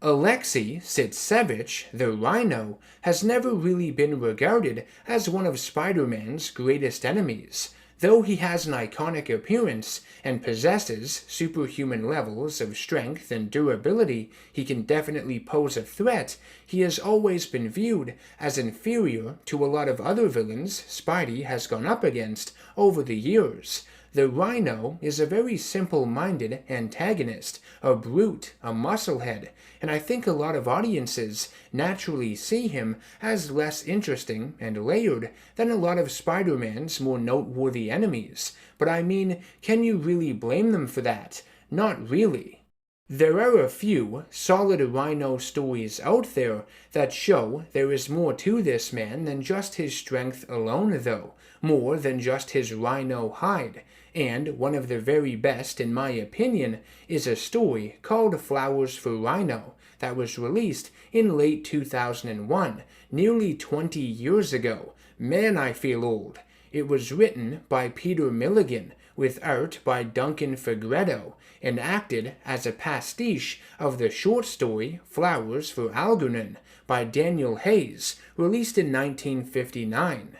Alexei Sitsevich, the Rhino, has never really been regarded as one of Spider-Man's greatest enemies. Though he has an iconic appearance and possesses superhuman levels of strength and durability, he can definitely pose a threat. He has always been viewed as inferior to a lot of other villains Spidey has gone up against over the years. The Rhino is a very simple-minded antagonist, a brute, a musclehead, and I think a lot of audiences naturally see him as less interesting and layered than a lot of Spider-Man's more noteworthy enemies. But I mean, can you really blame them for that? Not really. There are a few solid Rhino stories out there that show there is more to this man than just his strength alone though, more than just his Rhino hide. And one of the very best, in my opinion, is a story called Flowers for Rhino that was released in late 2001, nearly 20 years ago. Man, I feel old. It was written by Peter Milligan, with art by Duncan Fegredo, and acted as a pastiche of the short story Flowers for Algernon by Daniel Hayes, released in 1959.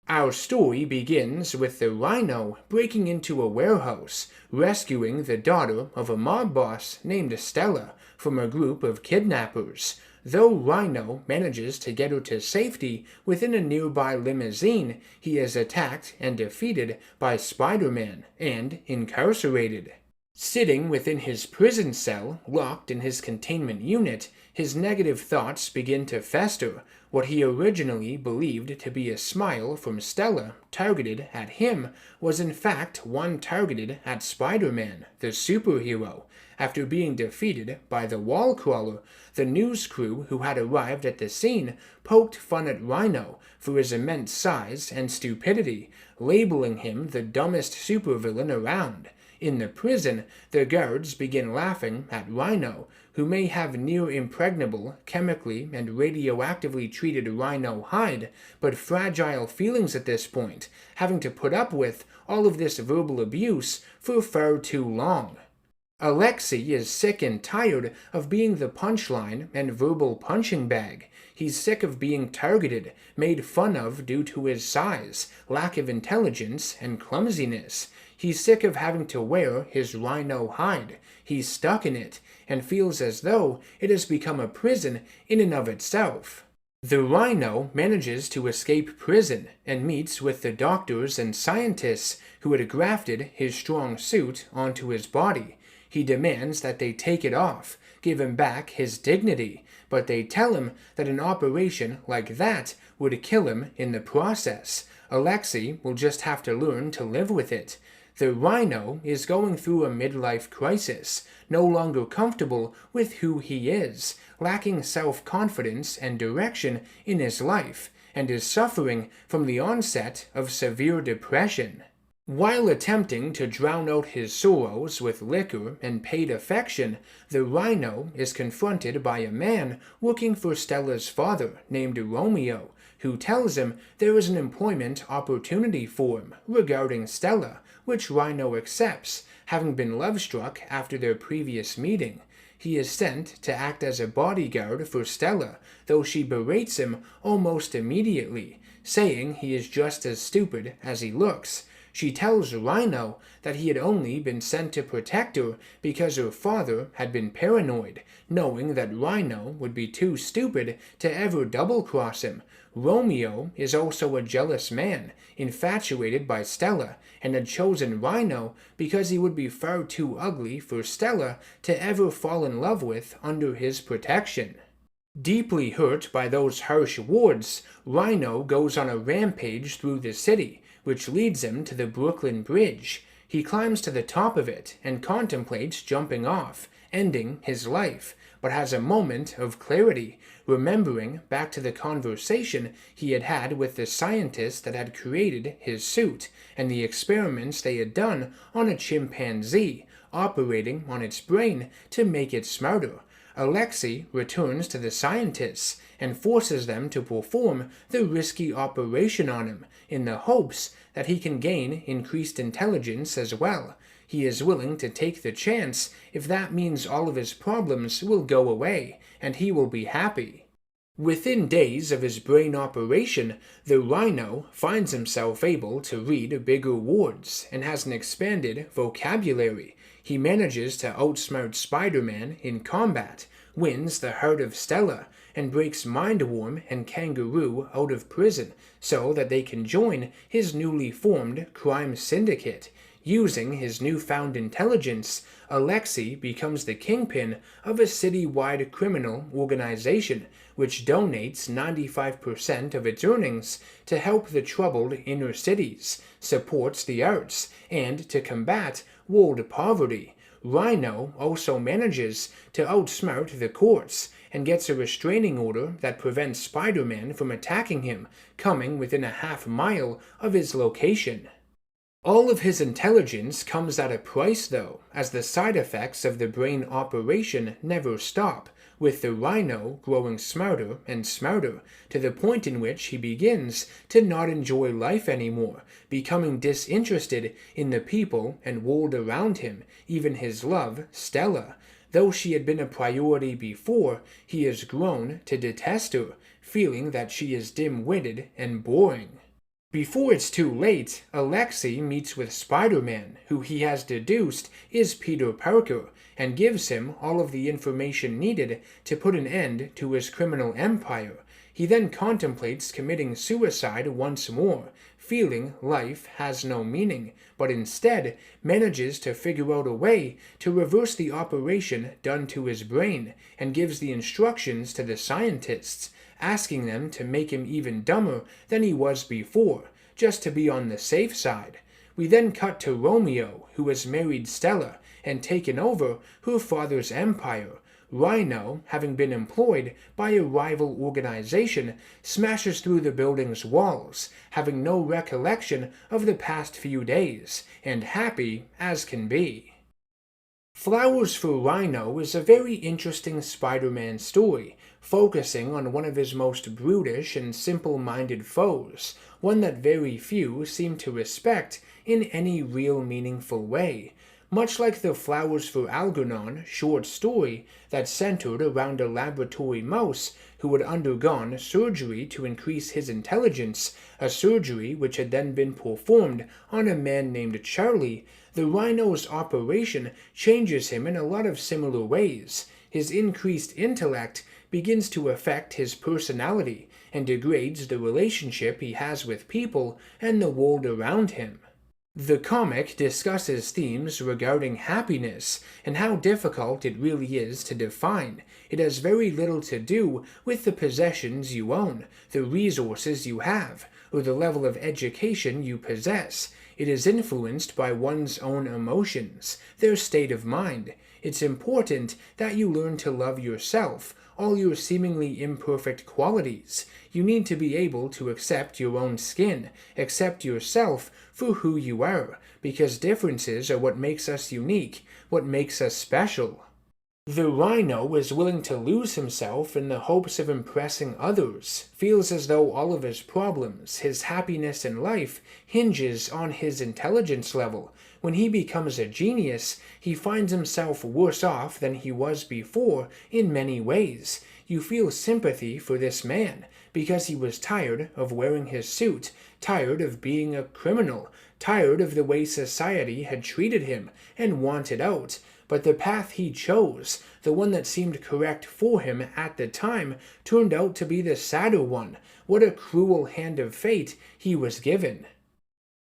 Our story begins with the Rhino breaking into a warehouse, rescuing the daughter of a mob boss named Stella from a group of kidnappers. Though Rhino manages to get her to safety within a nearby limousine, he is attacked and defeated by Spider-Man and incarcerated. Sitting within his prison cell, locked in his containment unit, his negative thoughts begin to fester. What he originally believed to be a smile from Stella targeted at him was in fact one targeted at Spider-Man, the superhero. After being defeated by the wall crawler, the news crew who had arrived at the scene poked fun at Rhino for his immense size and stupidity, labeling him the dumbest supervillain around. In the prison, the guards begin laughing at Rhino, who may have near-impregnable, chemically and radioactively treated Rhino hide, but fragile feelings at this point, having to put up with all of this verbal abuse for far too long. Alexei is sick and tired of being the punchline and verbal punching bag. He's sick of being targeted, made fun of due to his size, lack of intelligence, and clumsiness. He's sick of having to wear his Rhino hide. He's stuck in it, and feels as though it has become a prison in and of itself. The Rhino manages to escape prison and meets with the doctors and scientists who had grafted his strong suit onto his body. He demands that they take it off, give him back his dignity, but they tell him that an operation like that would kill him in the process. Alexei will just have to learn to live with it. The Rhino is going through a midlife crisis, no longer comfortable with who he is, lacking self-confidence and direction in his life, and is suffering from the onset of severe depression. While attempting to drown out his sorrows with liquor and paid affection, the Rhino is confronted by a man looking for Stella's father named Romeo, who tells him there is an employment opportunity for him regarding Stella, which Rhino accepts, having been love-struck after their previous meeting. He is sent to act as a bodyguard for Stella, though she berates him almost immediately, saying he is just as stupid as he looks. She tells Rhino that he had only been sent to protect her because her father had been paranoid, knowing that Rhino would be too stupid to ever double-cross him. Romeo is also a jealous man, infatuated by Stella, and had chosen Rhino because he would be far too ugly for Stella to ever fall in love with under his protection. Deeply hurt by those harsh words, Rhino goes on a rampage through the city, which leads him to the Brooklyn Bridge. He climbs to the top of it and contemplates jumping off, ending his life, but has a moment of clarity, remembering back to the conversation he had had with the scientist that had created his suit, and the experiments they had done on a chimpanzee, operating on its brain to make it smarter. Alexei returns to the scientists and forces them to perform the risky operation on him in the hopes that he can gain increased intelligence as well. He is willing to take the chance if that means all of his problems will go away and he will be happy. Within days of his brain operation, the Rhino finds himself able to read bigger words and has an expanded vocabulary. He manages to outsmart Spider-Man in combat, wins the heart of Stella, and breaks Mindworm and Kangaroo out of prison so that they can join his newly formed crime syndicate. Using his newfound intelligence, Alexei becomes the kingpin of a city-wide criminal organization which donates 95% of its earnings to help the troubled inner cities, supports the arts, and to combat world poverty. Rhino also manages to outsmart the courts and gets a restraining order that prevents Spider-Man from attacking him, coming within a half-mile of his location. All of his intelligence comes at a price though, as the side effects of the brain operation never stop, with the Rhino growing smarter and smarter, to the point in which he begins to not enjoy life anymore, becoming disinterested in the people and world around him, even his love, Stella. Though she had been a priority before, he has grown to detest her, feeling that she is dim-witted and boring. Before it's too late, Alexei meets with Spider-Man, who he has deduced is Peter Parker, and gives him all of the information needed to put an end to his criminal empire. He then contemplates committing suicide once more, feeling life has no meaning, but instead manages to figure out a way to reverse the operation done to his brain, and gives the instructions to the scientists, asking them to make him even dumber than he was before, just to be on the safe side. We then cut to Romeo, who has married Stella and taken over her father's empire. Rhino, having been employed by a rival organization, smashes through the building's walls, having no recollection of the past few days, and happy as can be. Flowers for Rhino is a very interesting Spider-Man story, focusing on one of his most brutish and simple-minded foes, one that very few seem to respect in any real meaningful way. Much like the Flowers for Algernon short story that centered around a laboratory mouse who had undergone surgery to increase his intelligence, a surgery which had then been performed on a man named Charlie, the Rhino's operation changes him in a lot of similar ways. His increased intellect begins to affect his personality and degrades the relationship he has with people and the world around him. The comic discusses themes regarding happiness and how difficult it really is to define. It has very little to do with the possessions you own, the resources you have, or the level of education you possess. It is influenced by one's own emotions, their state of mind. It's important that you learn to love yourself, all your seemingly imperfect qualities. You need to be able to accept your own skin, accept yourself for who you are, because differences are what makes us unique, what makes us special. The Rhino is willing to lose himself in the hopes of impressing others, feels as though all of his problems, his happiness in life, hinges on his intelligence level. When he becomes a genius, he finds himself worse off than he was before in many ways. You feel sympathy for this man, because he was tired of wearing his suit, tired of being a criminal, tired of the way society had treated him, and wanted out. But the path he chose, the one that seemed correct for him at the time, turned out to be the sadder one. What a cruel hand of fate he was given.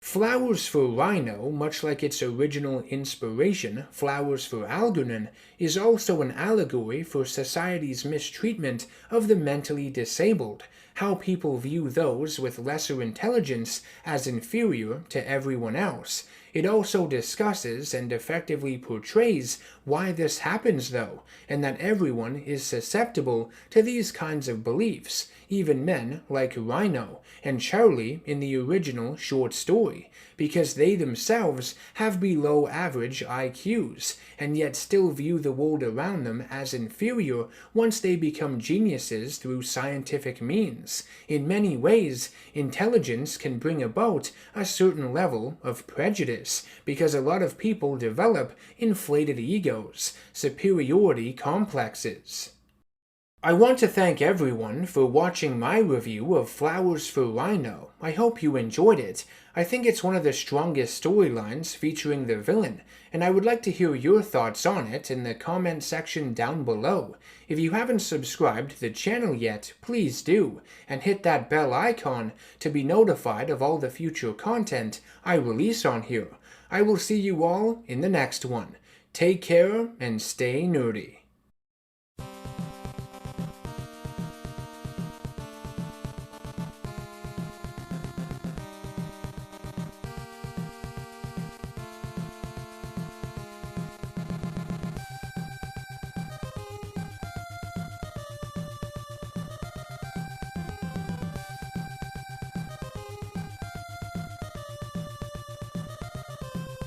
Flowers for Rhino, much like its original inspiration, Flowers for Algernon, is also an allegory for society's mistreatment of the mentally disabled, how people view those with lesser intelligence as inferior to everyone else. It also discusses and effectively portrays why this happens though, and that everyone is susceptible to these kinds of beliefs, even men like Rhino and Charlie in the original short story, because they themselves have below average IQs, and yet still view the world around them as inferior once they become geniuses through scientific means. things. In many ways, intelligence can bring about a certain level of prejudice, because a lot of people develop inflated egos, superiority complexes. I want to thank everyone for watching my review of Flowers for Rhino. I hope you enjoyed it. I think it's one of the strongest storylines featuring the villain, and I would like to hear your thoughts on it in the comment section down below. If you haven't subscribed to the channel yet, please do, and hit that bell icon to be notified of all the future content I release on here. I will see you all in the next one. Take care and stay nerdy.